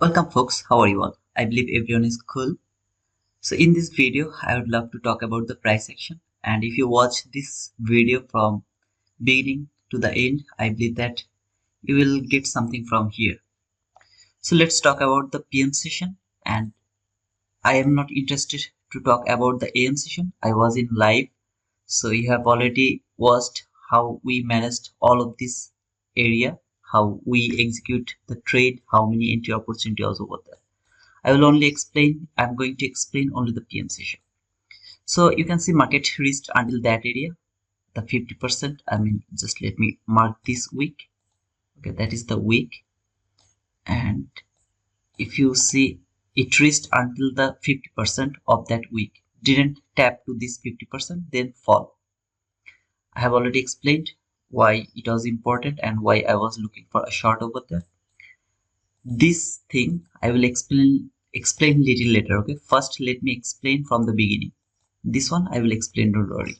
Welcome folks, how are you all? I believe everyone is cool. So in this video, I would love to talk about the price action. And if you watch this video from beginning to the end, I believe that you will get something from here. So let's talk about the PM session. And I am not interested to talk about the AM session. I was in live. So you have already watched how we managed all of this area, how we execute the trade, how many entry opportunity was over there. I'm going to explain only the PM session. So you can see market reached until that area, the 50%. Just let me mark this week. Okay, that is the week. And if you see, it reached until the 50% of that week. Didn't tap to this 50%, then fall. I have already explained why it was important and why I was looking for a short over there. This thing I will explain little later. Okay, first let me explain from the beginning. This one I will explain, don't worry.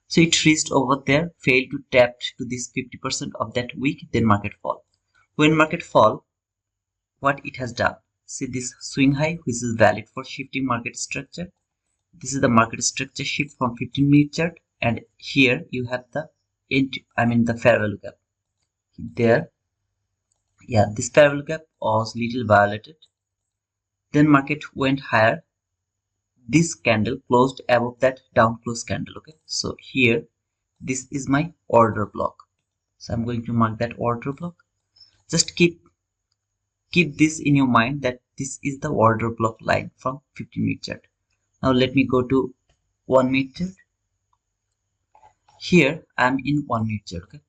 So it reached over there, failed to tap to this 50% of that week, then market fall. When market fall, what it has done, see this swing high, which is valid for shifting market structure. This is the market structure shift from 15-minute chart, and here you have the fair value gap there. Yeah, this fair value gap was little violated. Then market went higher. This candle closed above that down close candle. Okay, so here this is my order block. So I'm going to mark that order block. Just keep this in your mind that this is the order block line from 15-minute chart. Now let me go to 1-minute chart. Here I'm in 1-minute chart. Okay,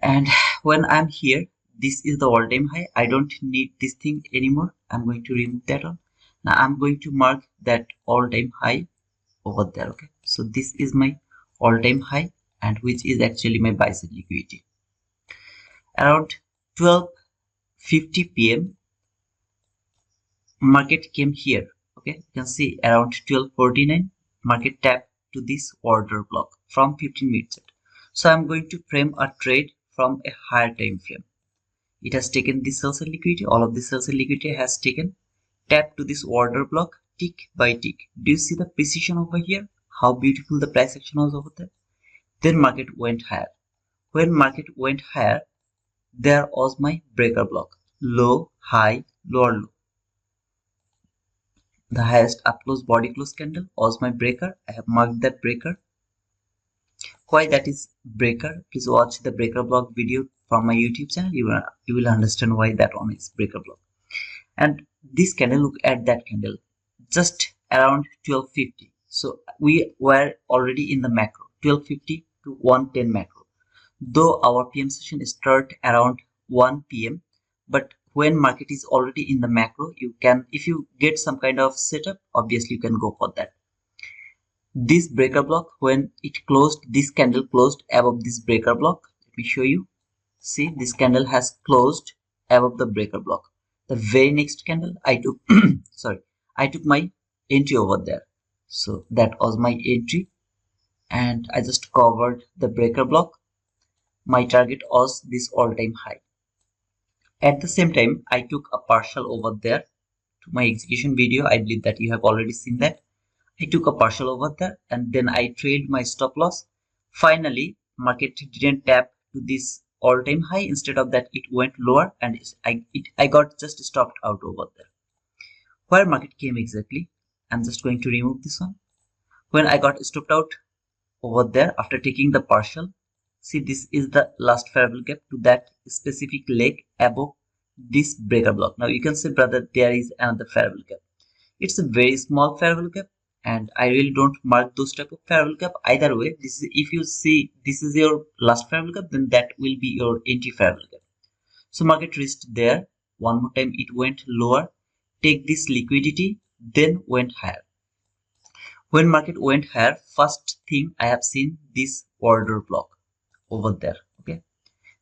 and when I'm here, this is the all-time high. I don't need this thing anymore. I'm going to remove that one. Now I'm going to mark that all-time high over there. Okay, so this is my all-time high, and which is actually my buy side liquidity. Around 12:50 p.m. market came here. Okay, you can see around 12:49 market tapped to this order block from 15-minute chart. So I'm going to frame a trade from a higher time frame. It has taken this sell side liquidity. All of this sell side liquidity has taken tap to this order block tick by tick. Do you see the precision over here? How beautiful the price action was over there. Then market went higher. When market went higher, there was my breaker block. Low, high, lower low. The highest up close body close candle was my breaker. I have marked that breaker. Why that is breaker? Please watch the breaker block video from my YouTube channel. You will understand why that one is breaker block. And this candle, look at that candle, just around 12:50. So we were already in the macro, 12:50 to 1:10 macro. Though our PM session start around 1 p.m. but when market is already in the macro, you can, if you get some kind of setup, obviously you can go for that. This breaker block, when it closed, this candle closed above this breaker block. Let me show you. See, this candle has closed above the breaker block. The very next candle I took I took my entry over there. So that was my entry, and I just covered the breaker block. My target was this all-time high. At the same time, I took a partial over there to my execution video. I believe that you have already seen that. I took a partial over there, and then I trailed my stop loss. Finally, market didn't tap to this all-time high. Instead of that, it went lower, and I got just stopped out over there. Where market came exactly, I'm just going to remove this one. When I got stopped out over there after taking the partial, see, this is the last fair value gap to that specific leg above this breaker block. Now you can say, brother, there is another fair value gap. It's a very small fair value gap, and I really don't mark those type of fair value gap. Either way, this is, if you see this is your last fair value gap, then that will be your entry fair value gap. So market reached there. One more time it went lower, take this liquidity, then went higher. When market went higher, first thing I have seen this order block over there. Okay,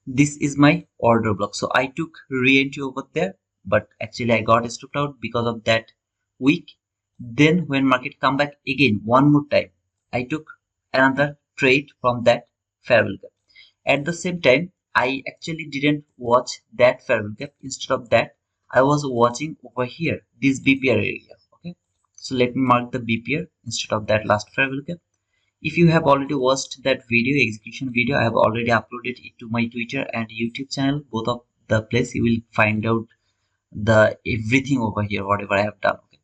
this is my order block. So I took re-entry over there, but actually I got stopped out because of that week. Then when market come back again one more time, I took another trade from that fair value gap. At the same time, I actually didn't watch that fair value gap. Instead of that, I was watching over here this BPR area. Okay, so let me mark the BPR instead of that last fair value gap. If you have already watched that video, execution video, I have already uploaded it to my Twitter and YouTube channel. Both of the place you will find out the everything over here, whatever I have done. Okay,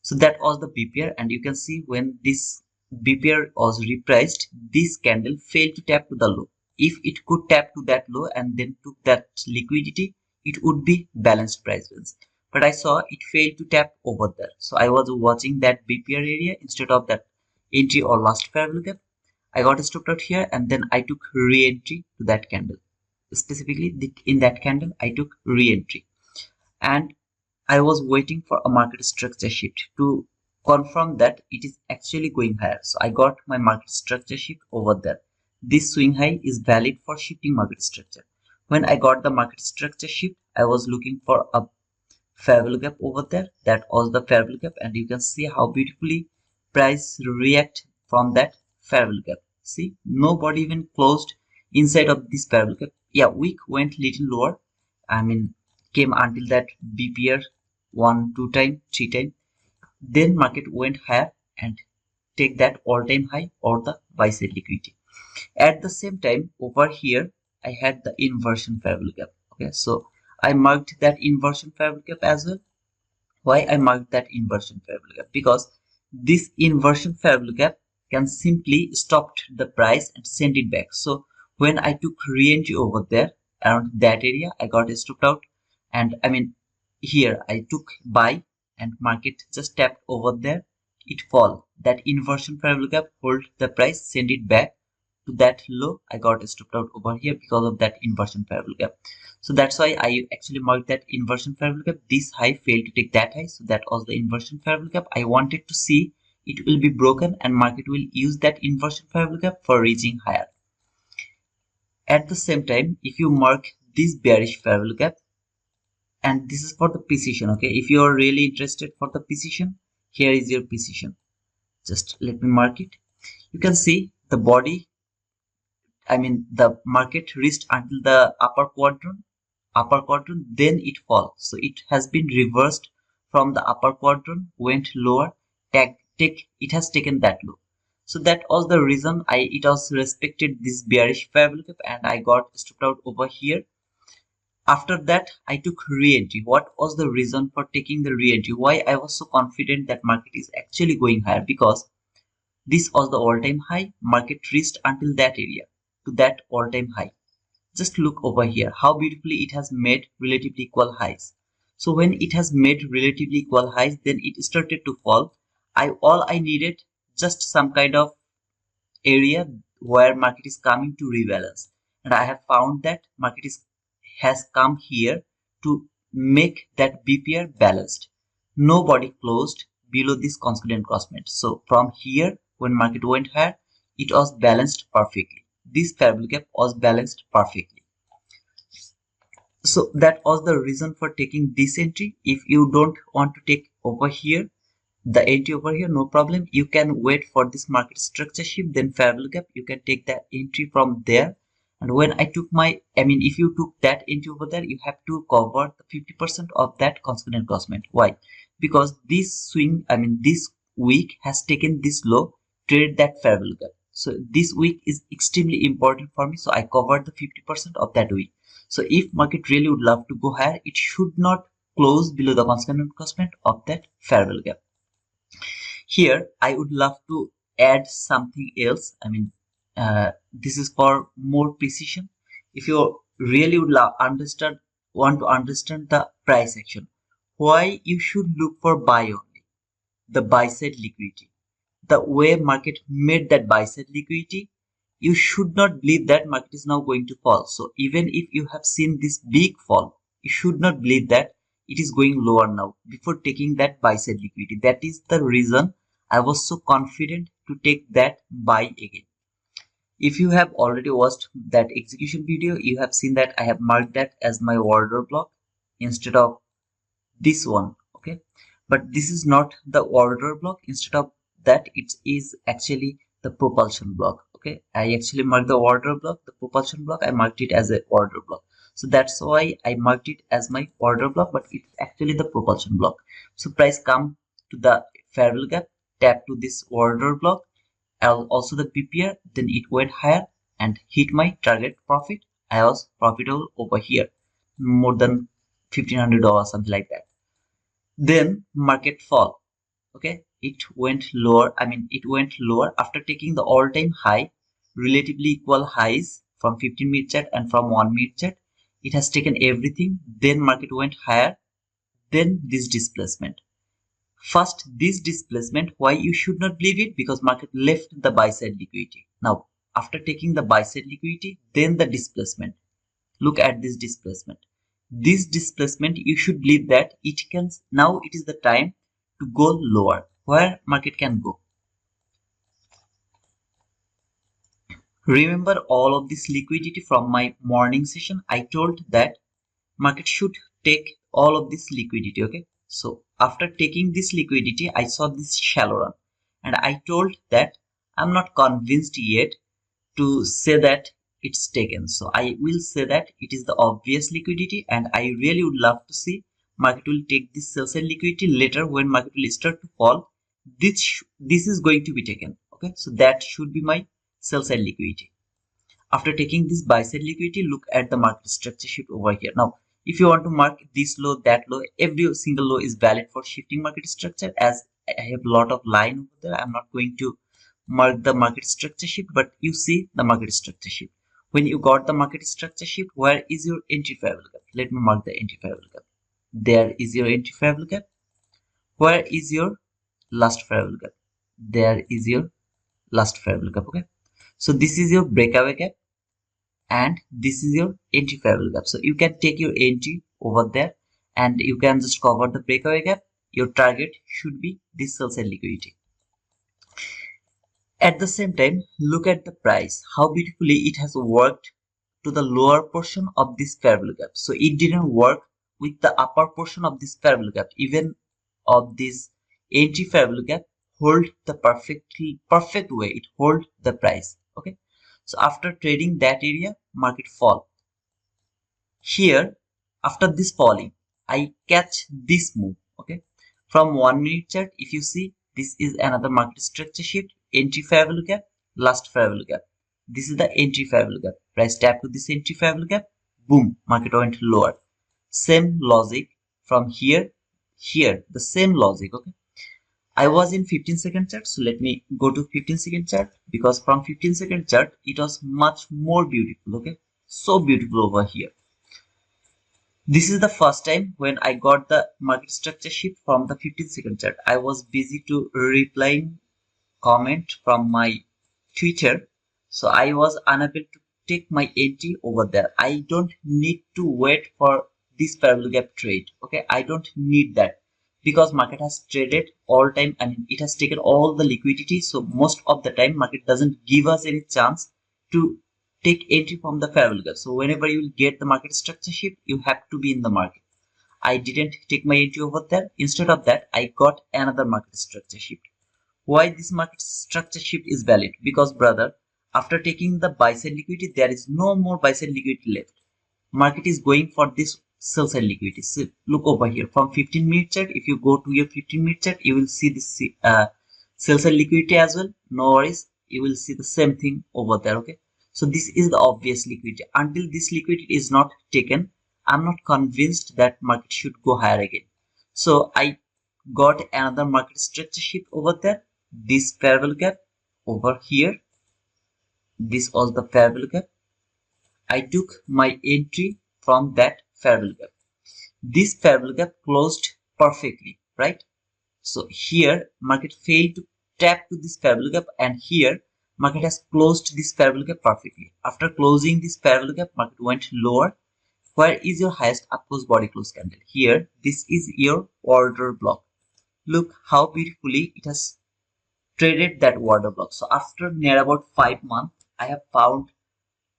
so that was the BPR, and you can see when this BPR was repriced, this candle failed to tap to the low. If it could tap to that low and then took that liquidity, it would be balanced price range. But I saw it failed to tap over there, so I was watching that BPR area instead of that entry or last fair value gap. I got stopped out here, and then I took re-entry to that candle. Specifically, in that candle, I took re-entry, and I was waiting for a market structure shift to confirm that it is actually going higher. So I got my market structure shift over there. This swing high is valid for shifting market structure. When I got the market structure shift, I was looking for a fair value gap over there. That was the fair value gap, and you can see how beautifully price react from that fair value gap. See, nobody even closed inside of this fair value gap. Yeah, wick went little lower. I mean, came until that BPR 1, 2 time, 3 time. Then market went higher and take that all-time high or the buy side liquidity. At the same time, over here, I had the inversion fair value gap. Okay, so I marked that inversion fair value gap as well. Why I marked that inversion fair value gap? Because this inversion fair value gap can simply stop the price and send it back. So when I took re-entry over there around that area, I got stopped out, and I mean here I took buy and market just tapped over there, it fall. That inversion fair value gap hold the price, send it back to that low. I got stopped out over here because of that inversion fair value gap. So that's why I actually marked that inversion fair value gap. This high failed to take that high, so that was the inversion fair value gap. I wanted to see it will be broken and market will use that inversion fair value gap for reaching higher. At the same time, if you mark this bearish fair value gap, and this is for the precision, okay, if you are really interested for the precision, here is your precision. Just let me mark it. You can see the body, I mean the market reached until the upper quadrant, then it falls. So it has been reversed from the upper quadrant, went lower, it has taken that low. So that was the reason it was respected this bearish fair value gap, and I got stopped out over here. After that, I took re-entry. What was the reason for taking the re-entry? Why I was so confident that market is actually going higher? Because this was the all-time high. Market reached until that area, to that all-time high. Just look over here, how beautifully it has made relatively equal highs. So when it has made relatively equal highs, then it started to fall. All I needed just some kind of area where market is coming to rebalance, and I have found that market has come here to make that BPR balanced. Nobody closed below this constant crossment. So from here, when market went higher, it was balanced perfectly. This fair value gap was balanced perfectly. So that was the reason for taking this entry. If you don't want to take over here, the entry over here, no problem, you can wait for this market structure shift, then fair value gap, you can take that entry from there. And when I took if you took that entry over there, you have to cover the 50% of that consequent crossment. Why? Because this swing, this week has taken this low, trade that fair value gap. So this week is extremely important for me, so I covered the 50% of that week. So if market really would love to go higher, it should not close below the consequent crossment of that fair value gap. Here I would love to add something else. This is for more precision. If you really would want to understand the price action, why you should look for buy only, the buy side liquidity. The way market made that buy side liquidity, you should not believe that market is now going to fall. So even if you have seen this big fall, you should not believe that it is going lower now before taking that buy side liquidity. That is the reason I was so confident to take that buy again. If you have already watched that execution video, you have seen that I have marked that as my order block instead of this one. Okay, but this is not the order block. Instead of that, it is actually the propulsion block. Okay, I actually marked the order block, the propulsion block, I marked it as a order block. So that's why I marked it as my order block, but it's actually the propulsion block. So price come to the fair value gap, tap to this order block, also the PPR, then it went higher and hit my target profit. I was profitable over here, more than $1,500, something like that. Then market fall. Okay, it went lower. It went lower after taking the all-time high, relatively equal highs from 15-minute chart and from 1-minute chart. It has taken everything. Then market went higher. Then this displacement. First, this displacement, why you should not believe it? Because market left the buy side liquidity. Now, after taking the buy side liquidity, then the displacement. Look at this displacement. This displacement, you should believe that it can, now it is the time to go lower. Where market can go? Remember all of this liquidity from my morning session. I told that market should take all of this liquidity. Okay, so after taking this liquidity, I saw this shallow run, and I told that I'm not convinced yet to say that it's taken. So I will say that it is the obvious liquidity, and I really would love to see market will take this sell side liquidity later when market will start to fall. This is going to be taken. Okay, so that should be my sell side liquidity. After taking this buy side liquidity, look at the market structure shift over here. Now, if you want to mark this low, that low, every single low is valid for shifting market structure. As I have a lot of line over there, I'm not going to mark the market structure shift, but you see the market structure shift. When you got the market structure shift, where is your entry fair value gap? Let me mark the entry fair value gap. There is your entry fair value gap. Where is your last fair value gap? There is your last fair value gap. Okay, so this is your breakaway gap, and this is your entry fair value gap. So you can take your entry over there, and you can just cover the breakaway gap. Your target should be this sell side liquidity. At the same time, look at the price, how beautifully it has worked to the lower portion of this fair value gap. So it didn't work with the upper portion of this fair value gap, even of this entry fair value gap hold the perfect way, it hold the price. Okay, so after trading that area, market fall. Here, after this falling, I catch this move. Okay, from 1-minute chart, if you see, this is another market structure shift, entry fair value gap, last fair value gap. This is the entry fair value gap. Price tap to this entry fair value gap, boom, market went lower. Same logic from here, the same logic. Okay, I was in 15-second chart, so let me go to 15-second chart, because from 15-second chart it was much more beautiful. Okay, so beautiful over here. This is the first time when I got the market structure shift from the 15-second chart. I was busy to replying comment from my Twitter, so I was unable to take my entry over there. I don't need to wait for this fair value gap trade. Okay, I don't need that, because market has traded all time. It has taken all the liquidity, so most of the time market doesn't give us any chance to take entry from the fair value gap. So whenever you will get the market structure shift, you have to be in the market. I didn't take my entry over there. Instead of that, I got another market structure shift. Why this market structure shift is valid? Because brother, after taking the buy side liquidity, there is no more buy side liquidity left. Market is going for this sell side liquidity. So look over here from 15-minute chart. If you go to your 15-minute chart, you will see this sell side liquidity as well. No worries, you will see the same thing over there. Okay, so this is the obvious liquidity. Until this liquidity is not taken, I'm not convinced that market should go higher again. So I got another market structure shift over there. This fair value gap over here, this was the fair value gap. I took my entry from that fair value gap. This fair value gap closed perfectly, right? So here market failed to tap to this fair value gap, and here market has closed this fair value gap perfectly. After closing this fair value gap, market went lower. Where is your highest up close body close candle? Here, this is your order block. Look how beautifully it has traded that order block. So after near about 5 months, I have found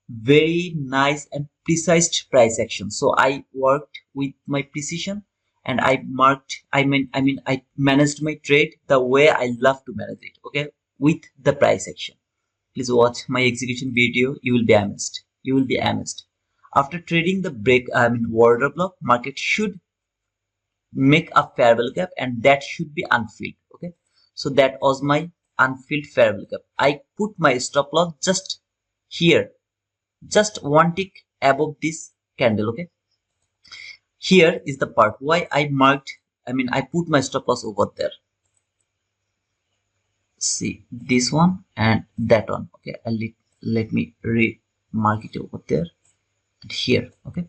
very nice and precise price action. So I worked with my precision, and I managed my trade the way I love to manage it. Okay, with the price action. please watch my execution video. You will be amazed. You will be amazed. After trading the order block, market should make a fair value gap, and that should be unfilled. Okay, so that was my unfilled fair value gap. I put my stop loss just here, just one tick above this candle. Okay, here is the part why I put my stop loss over there. See this one and that one. Okay, let me mark it over there and here. Okay,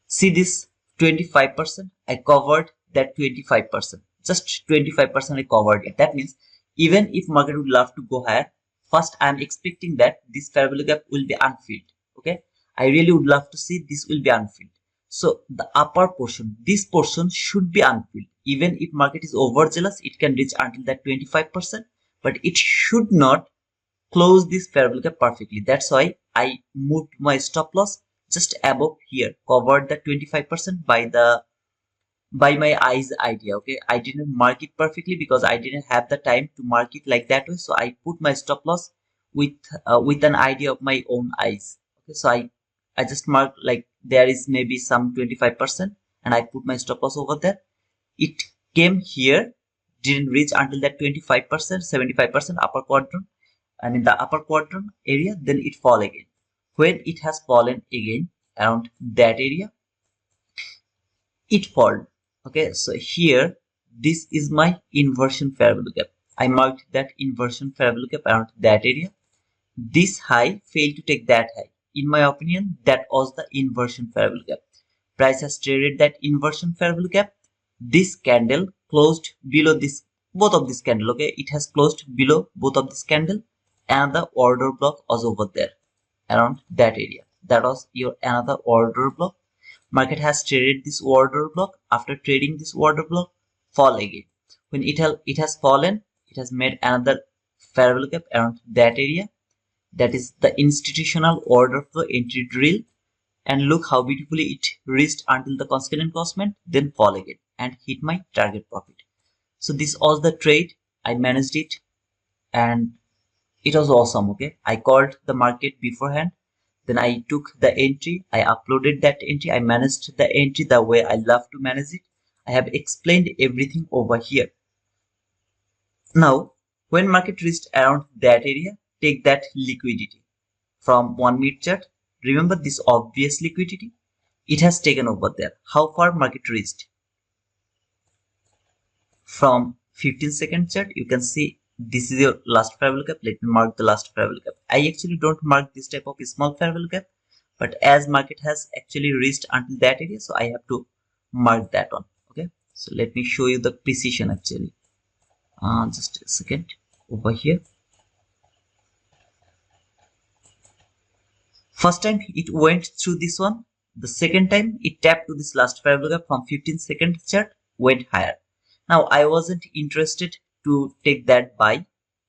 see this 25%, I covered that 25%, just 25% I covered it. That means even if market would love to go higher, first I am expecting that this fair value gap will be unfilled. Okay, I really would love to see this will be unfilled. So the upper portion, this portion should be unfilled. Even if market is overzealous, it can reach until that 25%, but it should not close this fair value gap perfectly. That's why I moved my stop loss just above here, covered the 25% by my eyes idea. Okay, I didn't mark it perfectly because I didn't have the time to mark it like that way, so I put my stop loss with an idea of my own eyes. Okay, so I just marked like there is maybe some 25%, and I put my stop loss over there. It came here, didn't reach until that 25%, 75% upper quadrant, the upper quadrant area, then it fall again. When it has fallen again around that area, it fall. Okay, so here this is my inversion fair value gap. I marked that inversion fair value gap around that area. This high failed to take that high. In my opinion, that was the inversion fair value gap. Price has traded that inversion fair value gap. This candle closed below this, both of this candle. Okay, it has closed below both of this candle, and the order block was over there around that area. That was your another order block. Market has traded this order block. After trading this order block, fall again. When it has fallen, it has made another fair value gap around that area. That is the institutional order flow entry drill. And look how beautifully it reached until the constant encroachment, then fall again and hit my target profit. So this was the trade. I managed it and it was awesome. Okay, I called the market beforehand, then I took the entry, I uploaded that entry, I managed the entry the way I love to manage it. I have explained everything over here. Now when market reached around that area, take that liquidity from 1 minute chart. Remember this obvious liquidity, it has taken over there. How far market reached? From 15-second chart, you can see this is your last fair value gap. Let me mark the last fair value gap. I actually don't mark this type of small fair value gap, but as market has actually reached until that area, so I have to mark that one. Okay, so let me show you the precision actually. Just a second, over here. First time it went through this one. The second time it tapped to this last fair value gap from 15-second chart, went higher. Now I wasn't interested to take that buy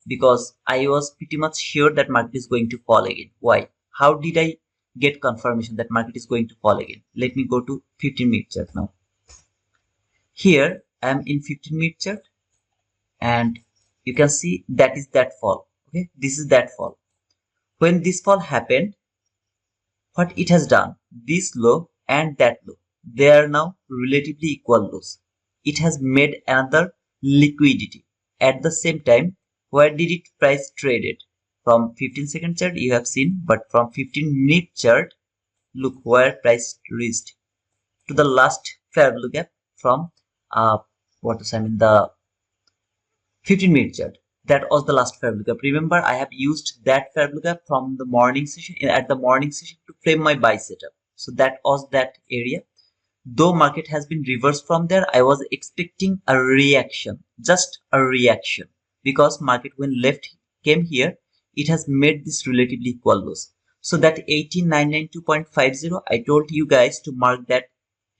because I was pretty much sure that market is going to fall again. Why? How did I get confirmation that market is going to fall again? Let me go to 15-minute chart now. Here I am in 15-minute chart and you can see that is that fall. Okay, this is that fall. When this fall happened, what it has done, this low and that low, they are now relatively equal lows. It has made another liquidity. At the same time, where did it price traded? From 15-second chart you have seen, but from 15-minute chart, look where price reached to the last fair value gap from the 15-minute chart. That was the last fair value gap. Remember, I have used that fair value gap from the morning session, at the morning session, to frame my buy setup. So that was that area. Though market has been reversed from there, I was expecting a reaction, just a reaction, because market when left came here, it has made this relatively equal lows. So that 18992.50, I told you guys to mark that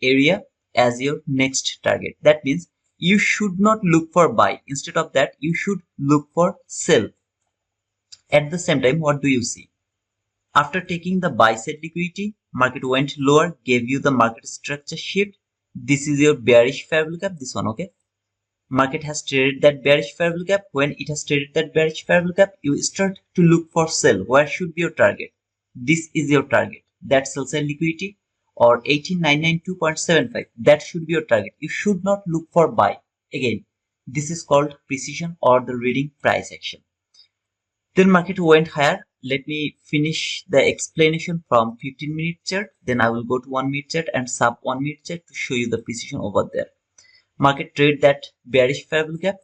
area as your next target. That means you should not look for buy. Instead of that, you should look for sell. At the same time, what do you see? After taking the buy side liquidity, market went lower, gave you the market structure shift. This is your bearish fair value gap, this one. Okay, Market has traded that bearish fair value gap. When it has traded that bearish fair value gap, you start to look for sell. Where should be your target? This is your target. That sell side liquidity or 18992.75. That should be your target. You should not look for buy. Again, this is called precision or the reading price action. Then market went higher. Let me finish the explanation from 15-minute chart. Then I will go to 1-minute chart and sub 1-minute chart to show you the precision over there. Market trade that bearish fair value gap.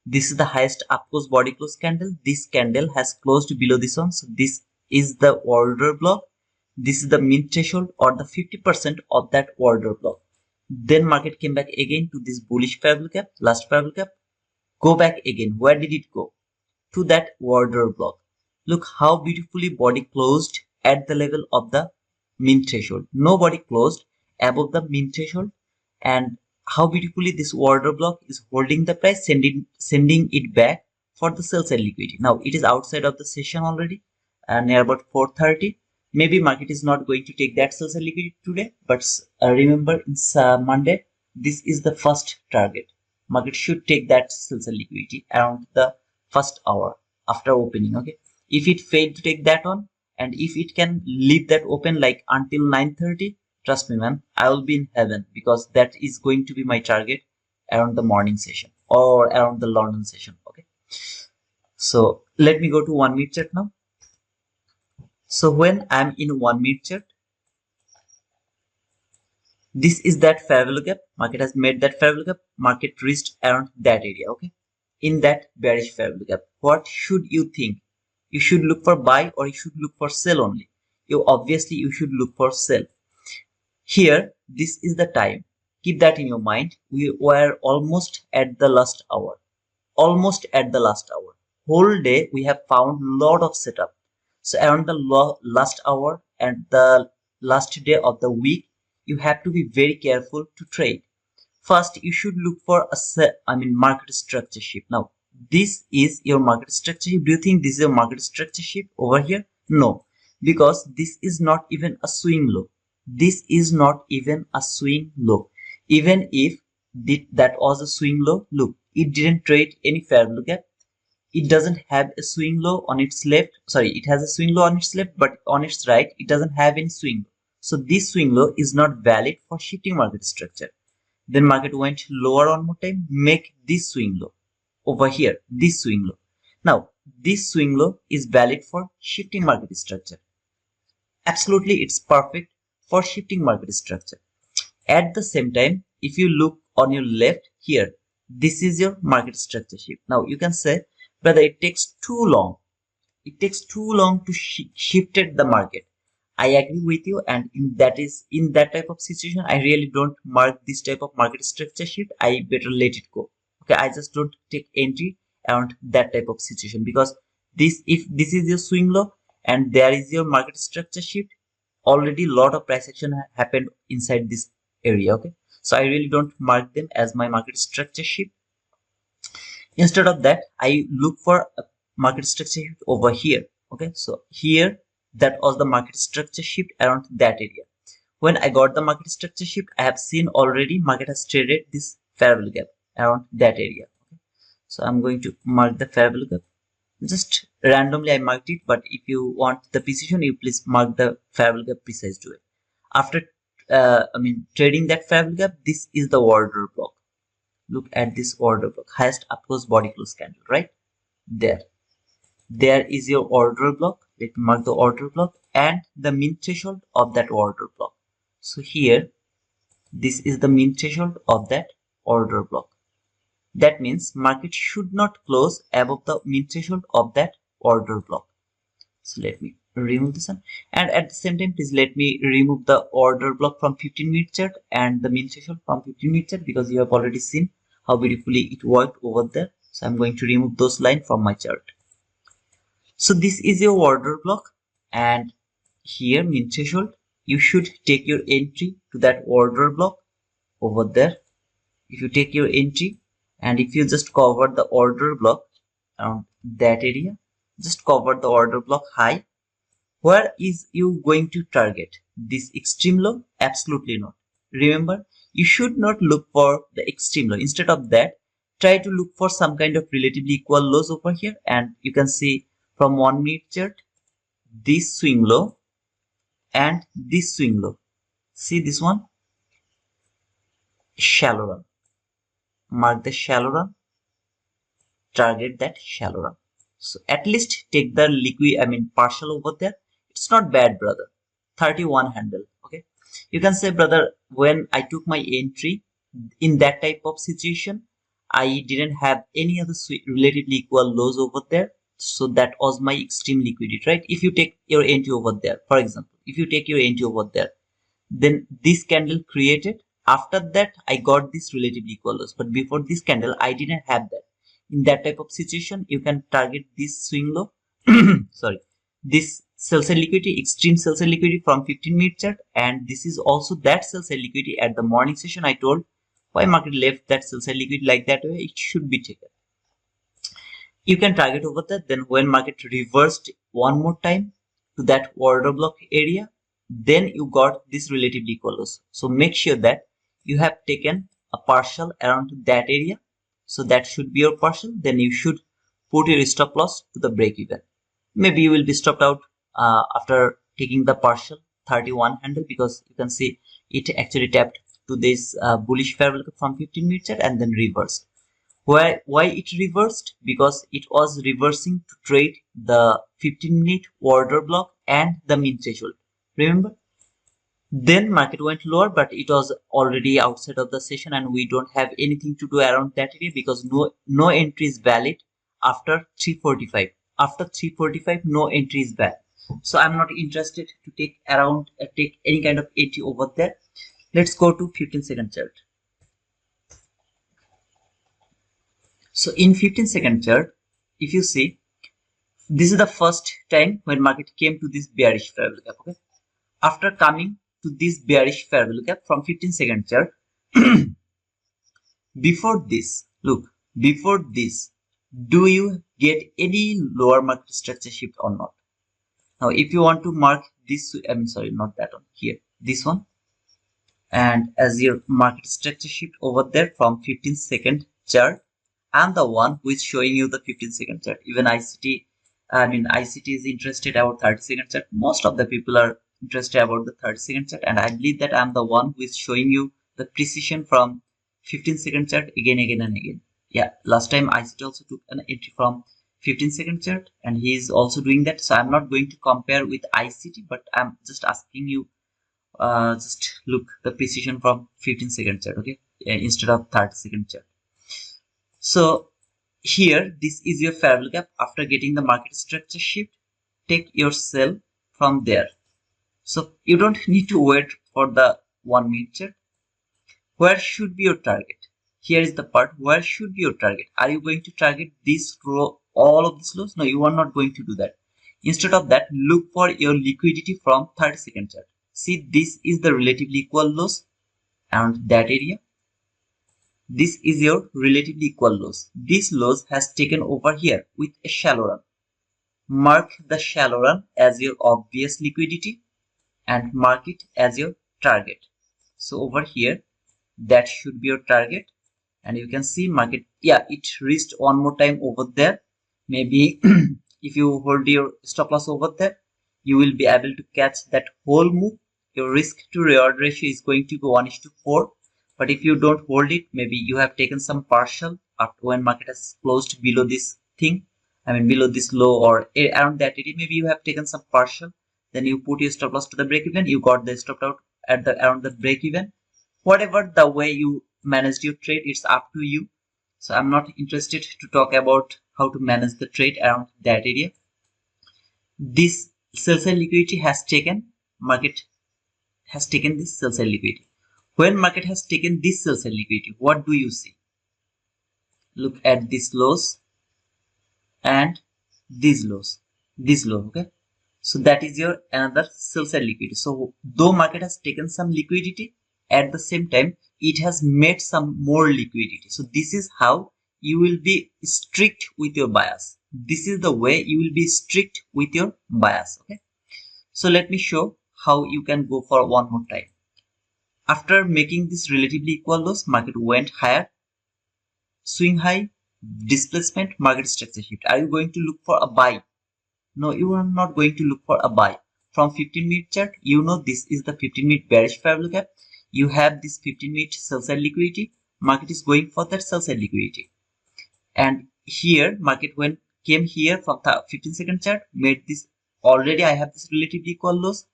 This is the highest up close body close candle. This candle has closed below this one. So this is the order block. This is the min threshold or the 50% of that order block. Then market came back again to this bullish fair value gap, last fair value gap. Go back again. Where did it go? To that order block. Look how beautifully body closed at the level of the min threshold. No body closed above the min threshold, and how beautifully this order block is holding the price, sending it back for the sell side liquidity. Now it is outside of the session already, near about 4:30. Maybe market is not going to take that sell side liquidity today, but remember it's Monday. This is the first target. Market should take that sell side liquidity around the first hour after opening. Okay, if it failed to take that on, and if it can leave that open like until 9:30, trust me man, I will be in heaven, because that is going to be my target around the morning session or around the London session. Okay, so let me go to 1-minute chart now. So when I'm in 1-minute chart, this is that fair value gap. Market has made that fair value gap. Market reached around that area. Okay, in that bearish fair value gap, what should you think? You should look for buy or you should look for sell only? You should look for sell. Here, this is the time. Keep that in your mind. We were almost at the last hour. Almost at the last hour. Whole day we have found lot of setup. So around the last hour and the last day of the week, you have to be very careful to trade. First, you should look for a market structure shift. Now, this is your market structure shift. Do you think this is a market structure shift over here? No, because this is not even a swing low. This is not even a swing low. Even if that was a swing low, look, it didn't trade any fair value gap. It doesn't have a swing low on its left. Sorry, it has a swing low on its left, but on its right, it doesn't have any swing low. So this swing low is not valid for shifting market structure. Then market went lower one more time, make this swing low over here, this swing low. Now, this swing low is valid for shifting market structure. Absolutely, it's perfect for shifting market structure. At the same time, if you look on your left here, this is your market structure shift. Now, you can say, brother, it takes too long. It takes too long to shift the market. I agree with you, and in that type of situation, I really don't mark this type of market structure shift. I better let it go. Okay, I just don't take entry around that type of situation, because if this is your swing low and there is your market structure shift, already lot of price action happened inside this area. Okay, so I really don't mark them as my market structure shift. Instead of that, I look for a market structure shift over here. Okay, so here, that was the market structure shift around that area. When I got the market structure shift, I have seen already market has traded this fair value gap around that area. Okay, so I'm going to mark the fair value gap. Just randomly I marked it, but if you want the precision, you please mark the fair value gap precise way. After trading that fair value gap, this is the order block. Look at this order block, highest up close body close candle, right there is your order block. Let me mark the order block and the min threshold of that order block. So here, this is the min threshold of that order block. That means market should not close above the min threshold of that order block. So let me remove this one, and at the same time, please let me remove the order block from 15-minute chart and the min threshold from 15-minute chart, because you have already seen how beautifully it worked over there. So I'm going to remove those lines from my chart. So this is your order block, and here min threshold. You should take your entry to that order block over there. If you take your entry, and if you just cover the order block around that area, just cover the order block high, where is you going to target? This extreme low? Absolutely not. Remember, you should not look for the extreme low. Instead of that, try to look for some kind of relatively equal lows over here, and you can see from 1 minute chart this swing low and this swing low. See this one, shallow run. Mark the shallow run, target that shallow run. So at least take the partial over there. It's not bad, brother. 31 handle. Okay, you can say, brother, when I took my entry in that type of situation, I didn't have any other relatively equal lows over there, so that was my extreme liquidity, right? If you take your entry over there, for example, if you take your entry over there, then this candle created. After that, I got this relatively equal lows, but before this candle, I didn't have that. In that type of situation, you can target this swing low. Sorry, this sell side liquidity, extreme sell side liquidity from 15-minute chart, and this is also that sell side liquidity at the morning session. I told why market left that sell side liquidity like that way, it should be taken. You can target over that. Then when market reversed one more time to that order block area, then you got this relatively equal lows. So make sure that you have taken a partial around that area. So that should be your partial. Then you should put your stop loss to the break even. Maybe you will be stopped out after taking the partial 31 handle, because you can see it actually tapped to this bullish fair value from 15-minute chart and then reversed. Why it reversed? Because it was reversing to trade the 15-minute order block and the min threshold. Remember? Then market went lower, but it was already outside of the session and we don't have anything to do around that area, because no entry is valid after 345. After 345, no entry is valid. So I'm not interested to take any kind of entry over there. Let's go to 15-second chart. So in 15-second chart, if you see, this is the first time when market came to this bearish fair value gap. Okay, after coming to this bearish fair value gap from 15-second chart, before this, look, before this, do you get any lower market structure shift or not? Now, if you want to mark this, not that one, here, this one, and as your market structure shift over there from 15-second chart, I'm the one who is showing you the 15-second chart. Even ICT is interested about 30-second chart. Most of the people are interested about the 30-second chart, and I believe that I'm the one who is showing you the precision from 15-second chart again and again. Yeah, last time ICT also took an entry from 15-second chart, and he is also doing that. So I'm not going to compare with ICT, but I'm just asking you, just look the precision from 15-second chart, okay, instead of 30-second chart. So here, this is your fair value gap. After getting the market structure shift, take your sell from there. So you don't need to wait for the 1 minute chart. Where should be your target? Here is the part. Where should be your target? Are you going to target this row, all of these lows? No, you are not going to do that. Instead of that, look for your liquidity from 30-second chart. See, this is the relatively equal lows around that area. This is your relatively equal lows. This lows has taken over here with a shallow run. Mark the shallow run as your obvious liquidity and mark it as your target. So over here, that should be your target. And you can see market, yeah, it reached one more time over there. Maybe if you hold your stop loss over there, you will be able to catch that whole move. Your risk to reward ratio is going to be 1:4. But if you don't hold it, maybe you have taken some partial after when market has closed below this thing. Below this low or around that area, maybe you have taken some partial. Then you put your stop loss to the break even. You got the stop out at around the break even. Whatever the way you managed your trade, it's up to you. So I'm not interested to talk about how to manage the trade around that area. This sell side liquidity has taken, market has taken this sell side liquidity. When market has taken this sell side liquidity, what do you see? Look at these lows and these lows, this low, okay? So that is your another sell side liquidity. So though market has taken some liquidity, at the same time, it has made some more liquidity. So this is how you will be strict with your bias. This is the way you will be strict with your bias, okay? So let me show how you can go for one more time. After making this relatively equal lows, market went higher. swing high, displacement, market structure shift. Are you going to look for a buy? No, you are not going to look for a buy. From 15-minute chart, you know this is the 15-minute bearish fair value gap. You have this 15-minute sell side liquidity. Market is going for that sell side liquidity. And here, market came here from the 15-second chart, made this already. I have this relatively equal lows,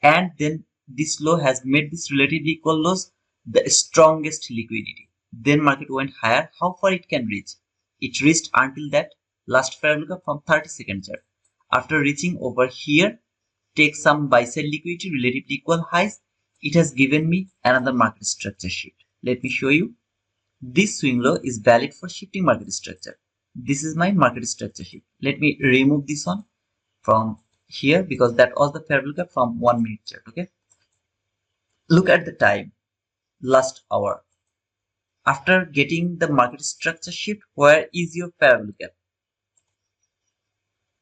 and then this low has made this relatively equal lows the strongest liquidity. Then market went higher. How far it can reach? It reached until that last fair value gap from 30-second chart. After reaching over here, take some buy side liquidity, relatively equal highs, it has given me another market structure shift. Let me show you. This swing low is valid for shifting market structure. This is my market structure shift. Let me remove this one from here because that was the fair value gap from 1 minute chart. Okay, look at the time, last hour. After getting the market structure shift, where is your fair value gap?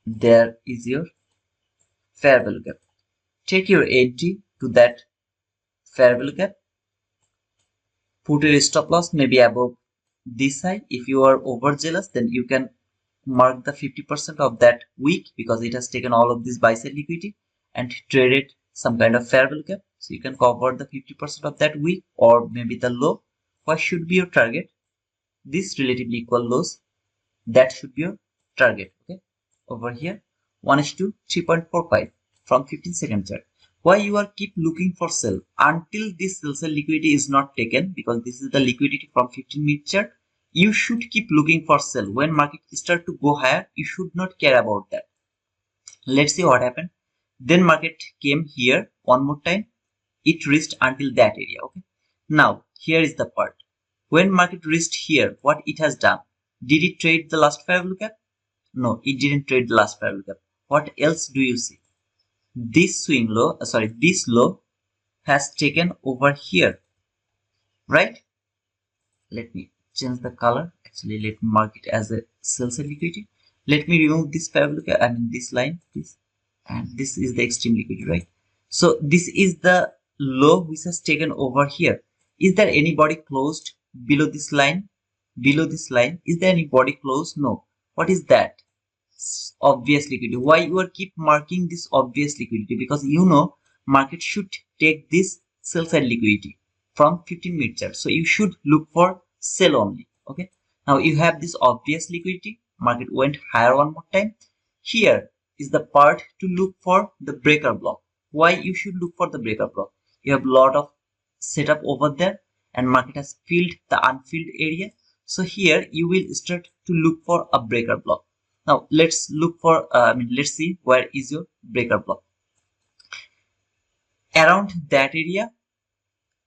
There is your fair value gap. Take your entry to that fair value gap. Put your stop loss maybe above this high. If you are overzealous, then you can mark the 50% of that week because it has taken all of this buy side liquidity and traded some kind of fair value gap. So you can cover the 50% of that week or maybe the low. What should be your target? This relatively equal lows, that should be your target. Okay, over here 1:2 3.45 from 15-second chart. Why you are keep looking for sell until this sell liquidity is not taken, because this is the liquidity from 15-minute chart. You should keep looking for sell. When market start to go higher, you should not care about that. Let's see what happened. Then market came here one more time. It reached until that area. Okay, now here is the part. When market reached here, what it has done? Did it trade the last fair value gap? No, it didn't trade the last fair value gap. What else do you see? This swing low, this low has taken over here, right? Let me change the color. Actually, let me mark it as a sell side liquidity. Let me remove this fair value gap, this line, please. And this is the extreme liquidity, right? So this is the low which has taken over here. Is there any body closed below this line? Below this line, is there any body closed? No. What is that? Obvious liquidity. Why you are keep marking this obvious liquidity? Because you know market should take this sell side liquidity from 15-minute chart. So you should look for sell only. Okay. Now you have this obvious liquidity. Market went higher one more time. Here is the part to look for the breaker block. Why you should look for the breaker block? You have a lot of setup over there and market has filled the unfilled area. So here you will start to look for a breaker block. Now let's look for, let's see where is your breaker block. Around that area,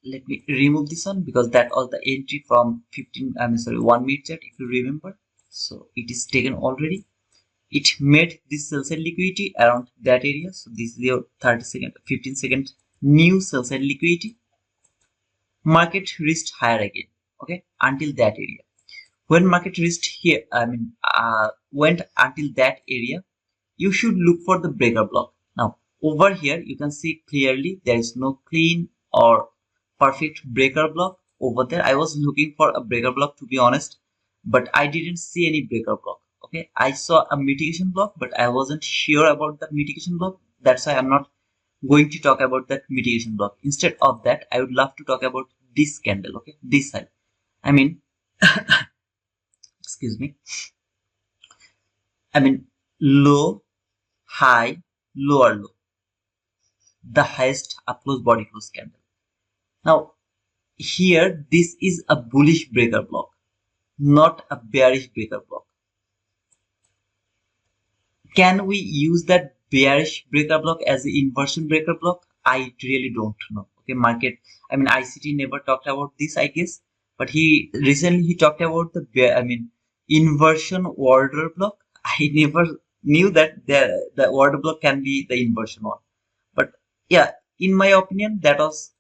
let me remove this one because that was the entry from 1 minute chart, if you remember. So it is taken already. It made this sell side liquidity around that area. So this is your 30-second, 15-second new sell side liquidity. Market reached higher again, okay, until that area. When market reached here, went until that area, you should look for the breaker block. Now over here you can see clearly there is no clean or perfect breaker block over there. I was looking for a breaker block, to be honest, but I didn't see any breaker block. Okay, I saw a mitigation block, but I wasn't sure about the mitigation block. That's why I'm not going to talk about that mitigation block. Instead of that, I would love to talk about this candle. Okay, this side. Excuse me. Low, high, lower low. The highest up close body close candle. Now here, this is a bullish breaker block, not a bearish breaker block. Can we use that bearish breaker block as an inversion breaker block? I really don't know. Okay, ICT never talked about this, I guess, but he recently talked about the inversion order block. I never knew that the order block can be the inversion one, but yeah, in my opinion, that was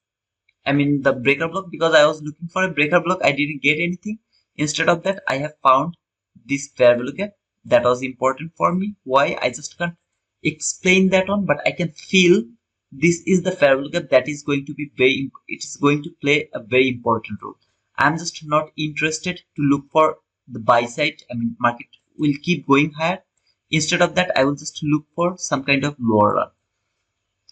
the breaker block, because I was looking for a breaker block. I didn't get anything. Instead of that, I have found this fair value gap. That was important for me. Why? I just can't explain that one, but I can feel this is the fair value gap that is going to be it is going to play a very important role. I'm just not interested to look for the buy side, I mean market will keep going higher. Instead of that, I will just look for some kind of lower run.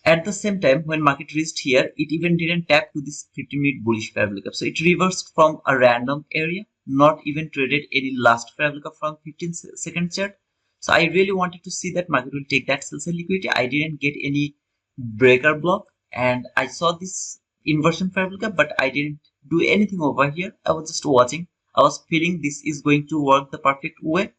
At the same time, when market reached here, it even didn't tap to this 15-minute bullish parabolic up. So it reversed from a random area, not even traded any last parabolic up from 15-second chart. So I really wanted to see that market will take that sell side liquidity. I didn't get any breaker block, and I saw this inversion parabolic up, but I didn't do anything over here. I was just watching. I was feeling this is going to work the perfect way,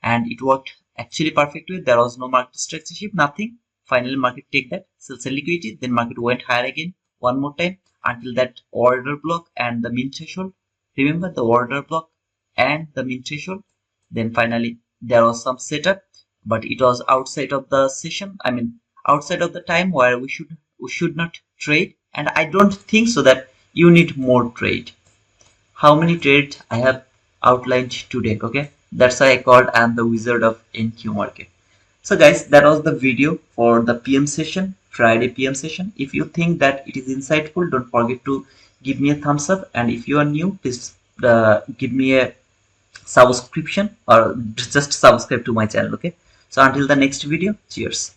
and it worked actually perfectly. There was no market structure shift, nothing. Finally, market take that sell side liquidity. Then market went higher again one more time until that order block and the min threshold. Remember the order block and the min threshold. Then finally there was some setup, but it was outside of the session. I mean outside of the time where we should not trade. And I don't think so that you need more trade. How many trades I have outlined today? Okay, that's why I called I am the wizard of NQ market. So guys, that was the video for the PM session, Friday PM session. If you think that it is insightful, don't forget to give me a thumbs up. And if you are new, please give me a subscription or just subscribe to my channel. Okay, so until the next video, cheers.